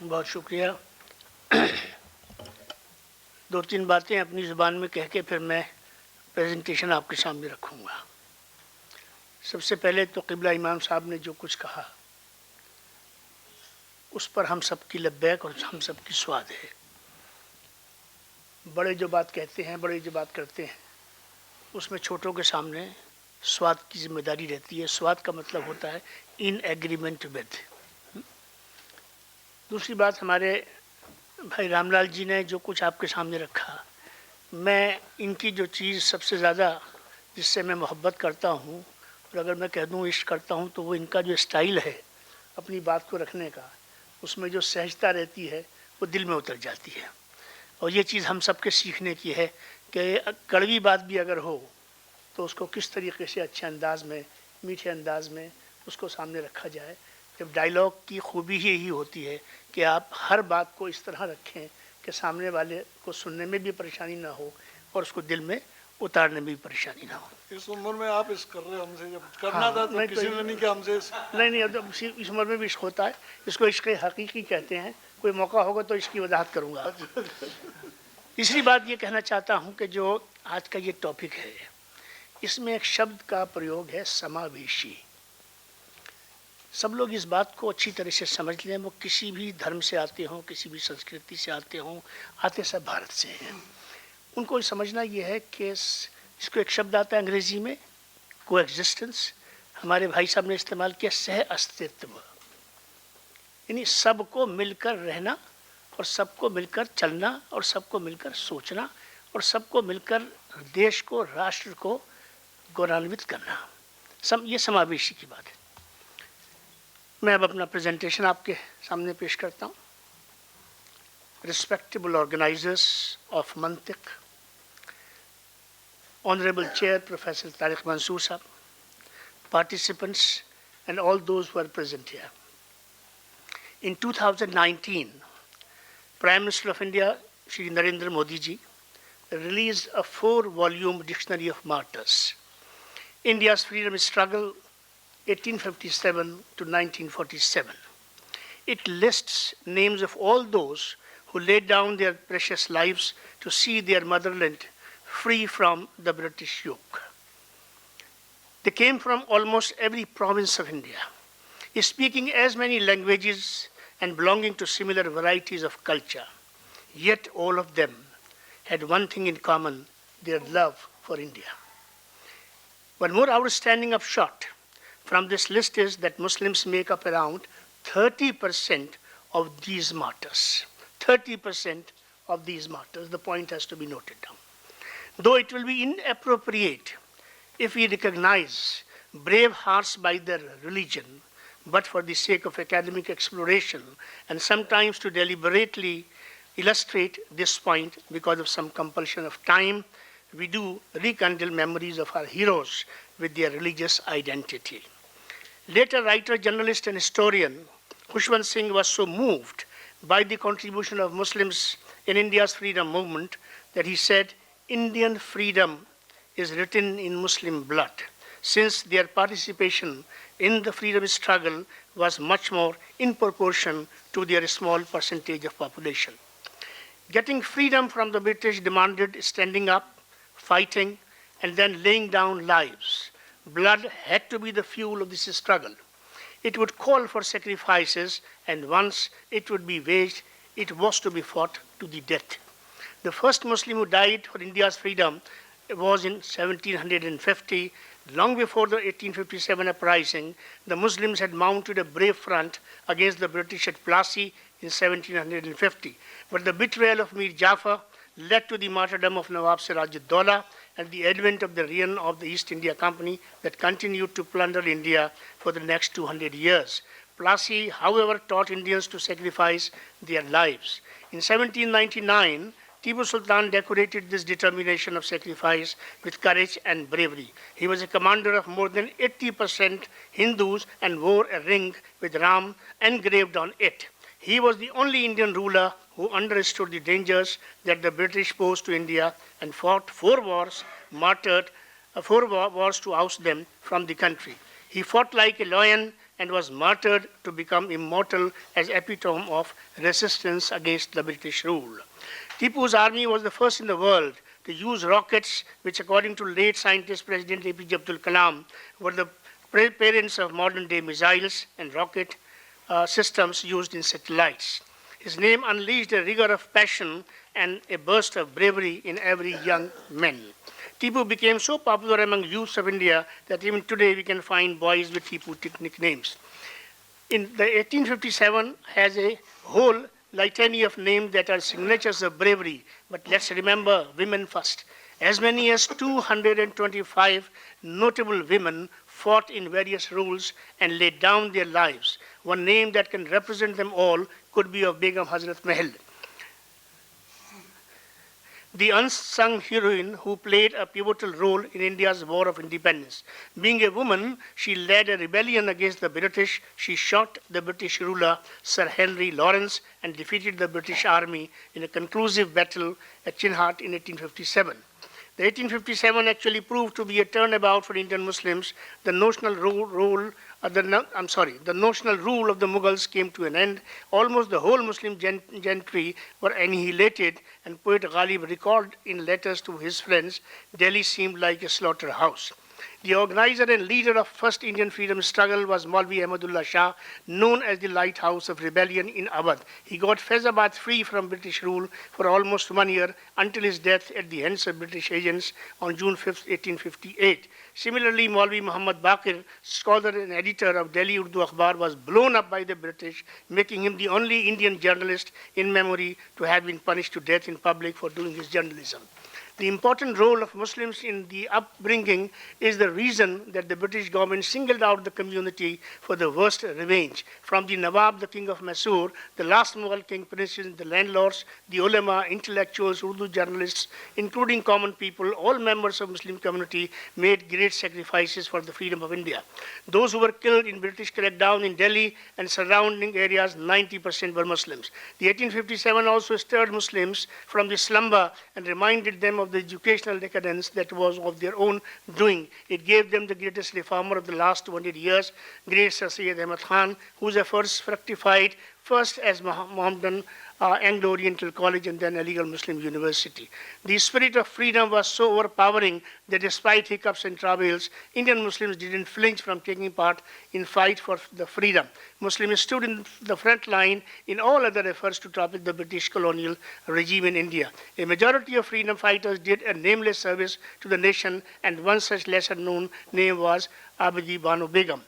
बहुत शुक्रिया। दो तीन बातें अपनी ज़ुबान में कह के फिर मैं प्रेजेंटेशन आपके सामने रखूँगा। सबसे पहले तो क़िबला इमाम साहब ने जो कुछ कहा उस पर हम सब की लब्बैक और हम सब की स्वाद है। बड़े जो बात कहते हैं, बड़े जो बात करते हैं, उसमें छोटों के सामने स्वाद की जिम्मेदारी रहती है। स्वाद का मतलब होता है इन एग्रीमेंट विद। दूसरी बात, हमारे भाई रामलाल जी ने जो कुछ आपके सामने रखा, मैं इनकी जो चीज़ सबसे ज़्यादा जिससे मैं मोहब्बत करता हूँ और अगर मैं कह दूँ इश्क करता हूँ तो वो इनका जो स्टाइल है अपनी बात को रखने का, उसमें जो सहजता रहती है वो दिल में उतर जाती है। और ये चीज़ हम सब के सीखने की है कि कड़वी बात भी अगर हो तो उसको किस तरीके से अच्छे अंदाज में, मीठे अंदाज में उसको सामने रखा जाए। जब डायलॉग की खूबी ही यही होती है कि आप हर बात को इस तरह रखें कि सामने वाले को सुनने में भी परेशानी ना हो और उसको दिल में उतारने में भी परेशानी ना हो। इस उम्र में आप इस कर रहे हो, हमसे जब करना था तो किसी ने नहीं किया हमसे। नहीं, अब इस उम्र में भी इश्क होता है, इसको इश्क हकीकी कहते हैं। कोई मौका होगा तो इसकी वजाहत करूँगा। तीसरी बात ये कहना चाहता हूँ कि जो आज का ये टॉपिक है, इसमें एक शब्द का प्रयोग है समावेशी। सब लोग इस बात को अच्छी तरह से समझ लें, वो किसी भी धर्म से आते हों, किसी भी संस्कृति से आते हों, आते सब भारत से हैं। उनको समझना ये है कि इसको एक शब्द आता है अंग्रेज़ी में, कोएग्जिस्टेंस। हमारे भाई साहब ने इस्तेमाल किया सह अस्तित्व, यानी सबको मिलकर रहना और सबको मिलकर चलना और सबको मिलकर सोचना और सबको मिलकर देश को, राष्ट्र को गौरवान्वित करना। ये समावेशी की बात है। मैं अब अपना प्रेजेंटेशन आपके सामने पेश करता हूँ। Respectable organisers of Mantiq, honourable chair professor Tariq Mansoor sahab, participants and all those who are present here. In 2019, Prime Minister of India, Shri Narendra Modi ji, released a 4-volume dictionary of martyrs. India's freedom struggle, 1857 to 1947. It lists names of all those who laid down their precious lives to see their motherland free from the British yoke. They came from almost every province of India, speaking as many languages and belonging to similar varieties of culture. Yet all of them had one thing in common, their love for India. One more outstanding upshot from this list is that Muslims make up around 30% of these martyrs. 30% of these martyrs. The point has to be noted down. Though it will be inappropriate if we recognize brave hearts by their religion, but for the sake of academic exploration and sometimes to deliberately illustrate this point because of some compulsion of time, we do rekindle memories of our heroes with their religious identity. Later writer, journalist, and historian Khushwant Singh was so moved by the contribution of Muslims in India's freedom movement that he said, Indian freedom is written in Muslim blood, since their participation in the freedom struggle was much more in proportion to their small percentage of population. Getting freedom from the British demanded standing up, fighting, and then laying down lives. Blood had to be the fuel of this struggle. It would call for sacrifices, and once it would be waged, it was to be fought to the death. The first Muslim who died for India's freedom was in 1750. Long before the 1857 uprising, the Muslims had mounted a brave front against the British at Plassey in 1750. But the betrayal of Mir Jafar led to the martyrdom of Nawab Siraj-ud-Daulah and the advent of the reign of the East India Company that continued to plunder India for the next 200 years. Plassey, however, taught Indians to sacrifice their lives. In 1799, Tipu Sultan decorated this determination of sacrifice with courage and bravery. He was a commander of more than 80% Hindus and wore a ring with Ram engraved on it. He was the only Indian ruler who understood the dangers that the British posed to India and fought 4 wars, martyred 4 wars to oust them from the country. He fought like a lion and was martyred to become immortal as epitome of resistance against the British rule. Tipu's army was the first in the world to use rockets, which according to late scientist President APJ Abdul Kalam were the parents of modern day missiles and rocket systems used in satellites. His name unleashed a rigor of passion and a burst of bravery in every young man. Tipu became so popular among youths of India that even today we can find boys with Tipu nicknames. In the 1857 has a whole litany of names that are signatures of bravery, but let's remember women first. As many as 225 notable women fought in various roles and laid down their lives. One name that can represent them all could be of Begum Hazrat Mahal, the unsung heroine who played a pivotal role in India's War of Independence. Being a woman, she led a rebellion against the British. She shot the British ruler, Sir Henry Lawrence, and defeated the British army in a conclusive battle at Chinhat in 1857. The 1857 actually proved to be a turnabout for Indian Muslims. The notional rule of the Mughals came to an end. Almost the whole Muslim gentry were annihilated, and poet Ghalib recalled in letters to his friends, Delhi seemed like a slaughterhouse. The organizer and leader of first Indian freedom struggle was Maulvi Ahmadullah Shah, known as the lighthouse of rebellion in Awadh. He got Faizabad free from British rule for almost 1 year until his death at the hands of British agents on June 5, 1858. Similarly, Maulvi Muhammad Baqir, scholar and editor of Delhi Urdu Akhbar, was blown up by the British, making him the only Indian journalist in memory to have been punished to death in public for doing his journalism. The important role of Muslims in the upbringing is the reason that the British government singled out the community for the worst revenge. From the Nawab, the king of Mysore, the last Mughal king princes, the landlords, the ulama, intellectuals, Urdu journalists, including common people, all members of Muslim community made great sacrifices for the freedom of India. Those who were killed in British crackdown in Delhi and surrounding areas, 90% were Muslims. The 1857 also stirred Muslims from the slumber and reminded them of the educational decadence that was of their own doing. It gave them the greatest reformer of the last 200 years, great Sir Syed Ahmad Khan, whose efforts fructified first as Mohammedan Anglo-Oriental College and then Aligarh Muslim University. The spirit of freedom was so overpowering that despite hiccups and travails, Indian Muslims didn't flinch from taking part in fight for the freedom. Muslims stood in the front line in all other efforts to topple the British colonial regime in India. A majority of freedom fighters did a nameless service to the nation, and one such lesser-known name was Abidi Banu Begum.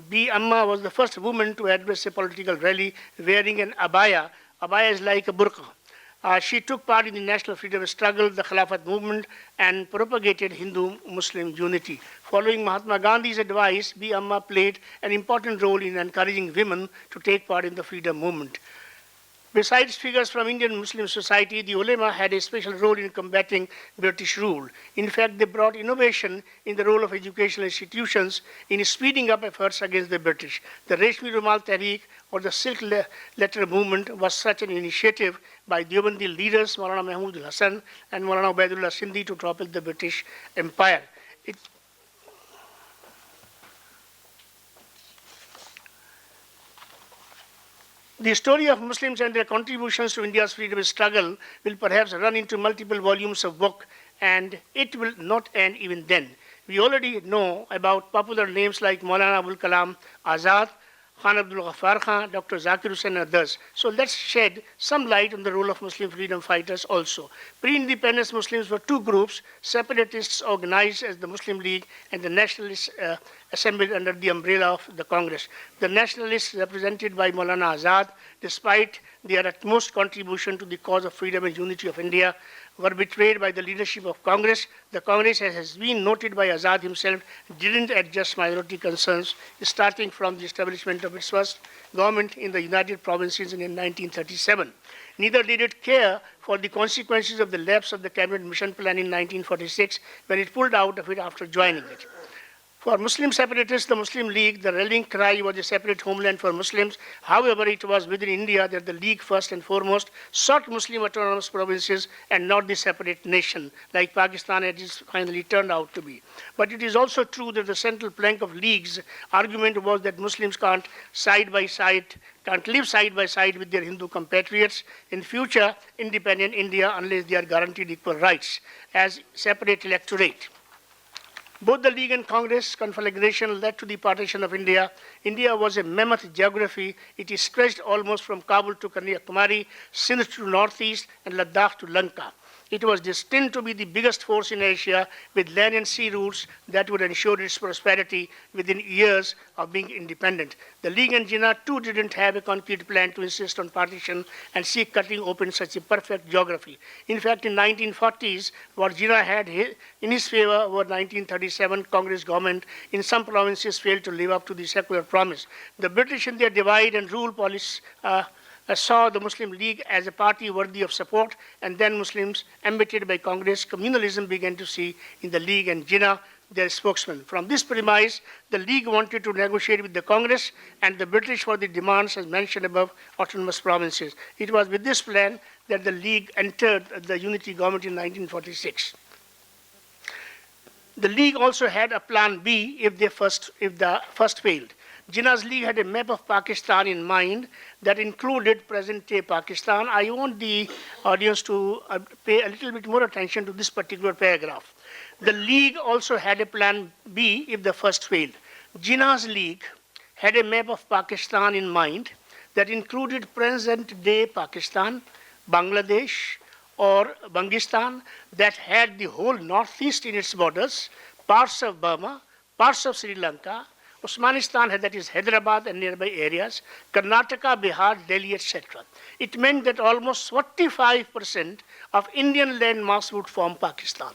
B. Amma was the first woman to address a political rally wearing an abaya. Abaya is like a burqa. She took part in the national freedom struggle, the Khilafat movement, and propagated Hindu-Muslim unity. Following Mahatma Gandhi's advice, B. Amma played an important role in encouraging women to take part in the freedom movement. Besides figures from Indian Muslim society, the ulema had a special role in combating British rule. In fact, they brought innovation in the role of educational institutions in speeding up efforts against the British. The Reshmi Rumal Tehreek or the Silk Letter Movement was such an initiative by Deobandi leaders Maulana Mahmud Hassan and Maulana Ubaidullah Sindhi to topple the British Empire. The story of Muslims and their contributions to India's freedom struggle will perhaps run into multiple volumes of book, and it will not end even then. We already know about popular names like Maulana Abul Kalam Azad, Khan Abdul Ghaffar Khan, Dr. Zakir Hussain and others. So let's shed some light on the role of Muslim freedom fighters also. Pre-independence Muslims were two groups, separatists organized as the Muslim League and the nationalists assembled under the umbrella of the Congress. The nationalists represented by Maulana Azad, despite their utmost contribution to the cause of freedom and unity of India, were betrayed by the leadership of Congress. The Congress, as has been noted by Azad himself, didn't adjust minority concerns, starting from the establishment of its first government in the United Provinces in 1937. Neither did it care for the consequences of the lapse of the cabinet mission plan in 1946 when it pulled out of it after joining it. For Muslim separatists, the Muslim League, the rallying cry was a separate homeland for Muslims. However, it was within India that the League first and foremost sought Muslim autonomous provinces and not the separate nation, like Pakistan it is finally turned out to be. But it is also true that the central plank of League's argument was that Muslims can't live side by side with their Hindu compatriots in future independent India unless they are guaranteed equal rights as separate electorate. Both the League and Congress conflagration led to the partition of India. India was a mammoth geography. It is stretched almost from Kabul to Kanyakumari, Sindh to northeast, and Ladakh to Lanka. It was destined to be the biggest force in Asia with land and sea routes that would ensure its prosperity within years of being independent. The League and Jinnah too didn't have a concrete plan to insist on partition and seek cutting open such a perfect geography. In fact, in 1940s, what Jinnah had in his favor over 1937 Congress government in some provinces failed to live up to the secular promise. The British in their divide and rule policy saw the Muslim League as a party worthy of support, and then Muslims, embattled by Congress, communalism began to see in the League and Jinnah their spokesman. From this premise, the League wanted to negotiate with the Congress and the British for the demands as mentioned above, autonomous provinces. It was with this plan that the League entered the unity government in 1946. The League also had a plan B if the first failed. Jinnah's League had a map of Pakistan in mind that included present-day Pakistan. I want the audience to pay a little bit more attention to this particular paragraph. The League also had a plan B if the first failed. Jinnah's League had a map of Pakistan in mind that included present-day Pakistan, Bangladesh, or Bangistan, that had the whole northeast in its borders, parts of Burma, parts of Sri Lanka, Usmanistan had, that is Hyderabad and nearby areas, Karnataka, Bihar, Delhi, etc. It meant that almost 45% of Indian land mass would form Pakistan.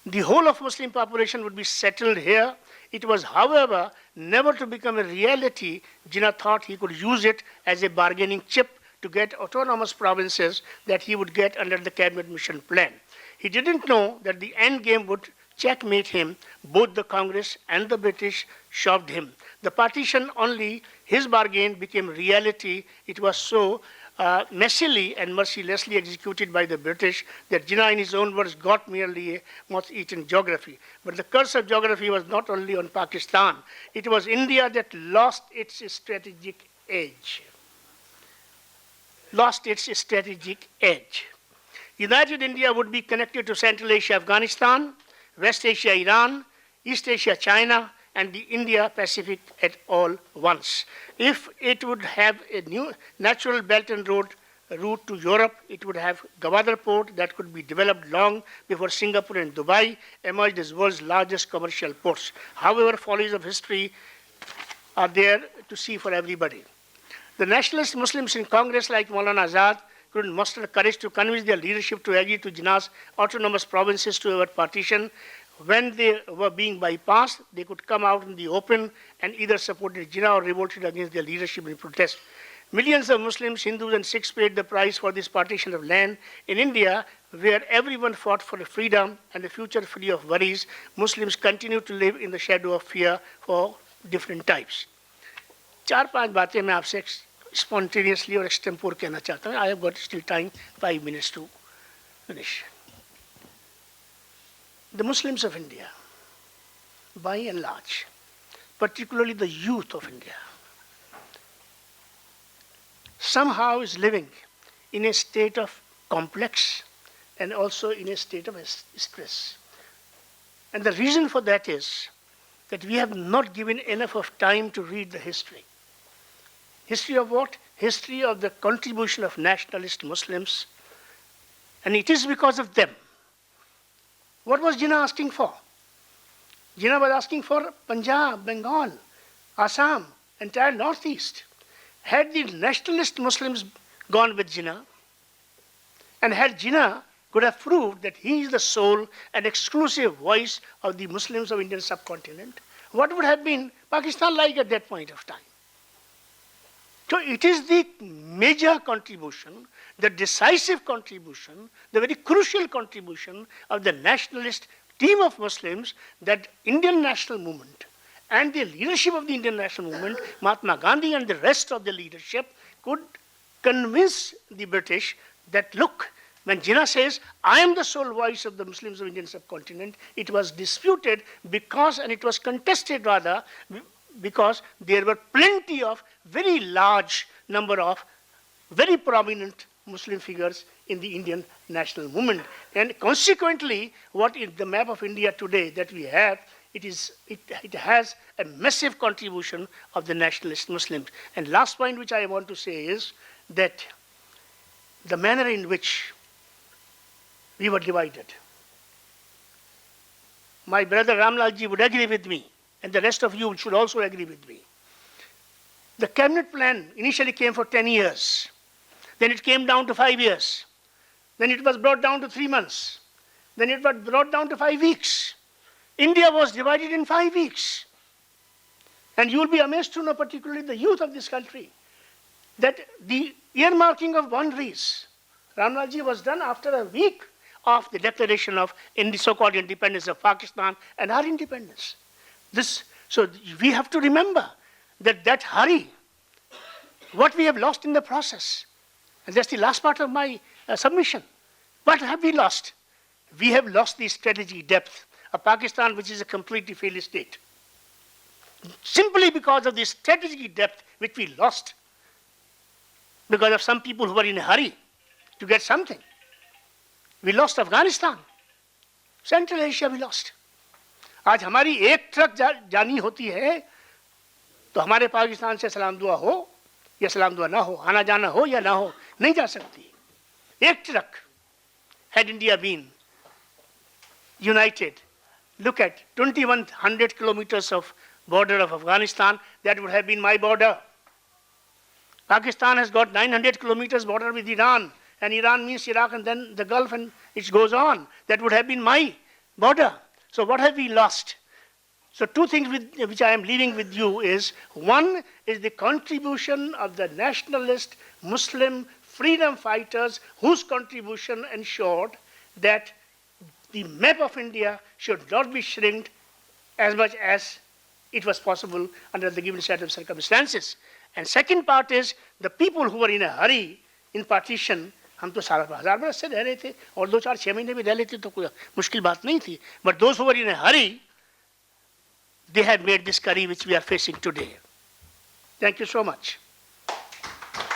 The whole of Muslim population would be settled here. It was, however, never to become a reality. Jinnah thought he could use it as a bargaining chip to get autonomous provinces that he would get under the cabinet mission plan. He didn't know that the end game would checkmate him. Both the Congress and the British shoved him. The partition only, his bargain became reality. It was so messily and mercilessly executed by the British that Jinnah, in his own words, got merely a moth-eaten geography. But the curse of geography was not only on Pakistan. It was India that lost its strategic edge. United India would be connected to Central Asia, Afghanistan, West Asia, Iran, East Asia, China, and the India-Pacific at all once. If it would have a new natural belt and road route to Europe, it would have Gwadar port that could be developed long before Singapore and Dubai emerged as world's largest commercial ports. However, follies of history are there to see for everybody. The nationalist Muslims in Congress like Maulana Azad couldn't muster courage to convince their leadership to agree to Jinnah's autonomous provinces to avert partition. When they were being bypassed, they could come out in the open and either supported Jinnah or revolted against their leadership in protest. Millions of Muslims, Hindus, and Sikhs paid the price for this partition of land. In India, where everyone fought for freedom and a future free of worries, Muslims continue to live in the shadow of fear for different types. 4-5 बातें मैं आपसे spontaneously or extempore कहना चाहता हूँ. I have got still time, 5 minutes to finish. The Muslims of India, by and large, particularly the youth of India, somehow is living in a state of complex and also in a state of stress. And the reason for that is that we have not given enough of time to read the history. History of what? History of the contribution of nationalist Muslims. And it is because of them. What was Jinnah asking for? Jinnah was asking for Punjab, Bengal, Assam, entire northeast. Had the nationalist Muslims gone with Jinnah, and had Jinnah could have proved that he is the sole and exclusive voice of the Muslims of Indian subcontinent, what would have been Pakistan like at that point of time? So it is the major contribution, the decisive contribution, the very crucial contribution of the nationalist team of Muslims that Indian national movement and the leadership of the Indian national movement, Mahatma Gandhi and the rest of the leadership, could convince the British that, look, when Jinnah says, I am the sole voice of the Muslims of Indian subcontinent, it was disputed because, and it was contested rather, because there were plenty of very large number of very prominent Muslim figures in the Indian national movement. And consequently, what is the map of India today that we have, it has a massive contribution of the nationalist Muslims. And last point which I want to say is that the manner in which we were divided. My brother Ramlalji would agree with me, and the rest of you should also agree with me. The cabinet plan initially came for 10 years. Then it came down to 5 years. Then it was brought down to 3 months. Then it was brought down to 5 weeks. India was divided in 5 weeks. And you will be amazed to know, particularly the youth of this country, that the earmarking of boundaries, Ramlalji, was done after a week of the declaration of the so-called independence of Pakistan and our independence. So we have to remember that hurry, what we have lost in the process. And that's the last part of my submission. What have we lost? We have lost the strategic depth of Pakistan, which is a completely failed state. Simply because of the strategic depth which we lost, because of some people who were in a hurry to get something. We lost Afghanistan. Central Asia we lost. आज हमारी एक truck जानी होती है तो हमारे पाकिस्तान से सलाम दुआ हो या सलाम दुआ ना हो, आना जाना हो या ना हो, नहीं जा सकती. एक truck. Had India been united, look at 2100 kilometers of border of Afghanistan, that would have been my border. Pakistan has got 900 kilometers border with Iran, and Iran means Iraq and then the Gulf, and it goes on. That would have been my border. So what have we lost? So two things which I am leaving with you is, one is the contribution of the nationalist Muslim freedom fighters whose contribution ensured that the map of India should not be shrinked as much as it was possible under the given set of circumstances. And second part is the people who were in a hurry in partition. हम तो 1000 बरस से रह रहे थे और 2-4-6 महीने भी रह लेते तो कोई मुश्किल बात नहीं थी. But those who were in a hurry, they have made this curry which we are facing today. Thank you so much.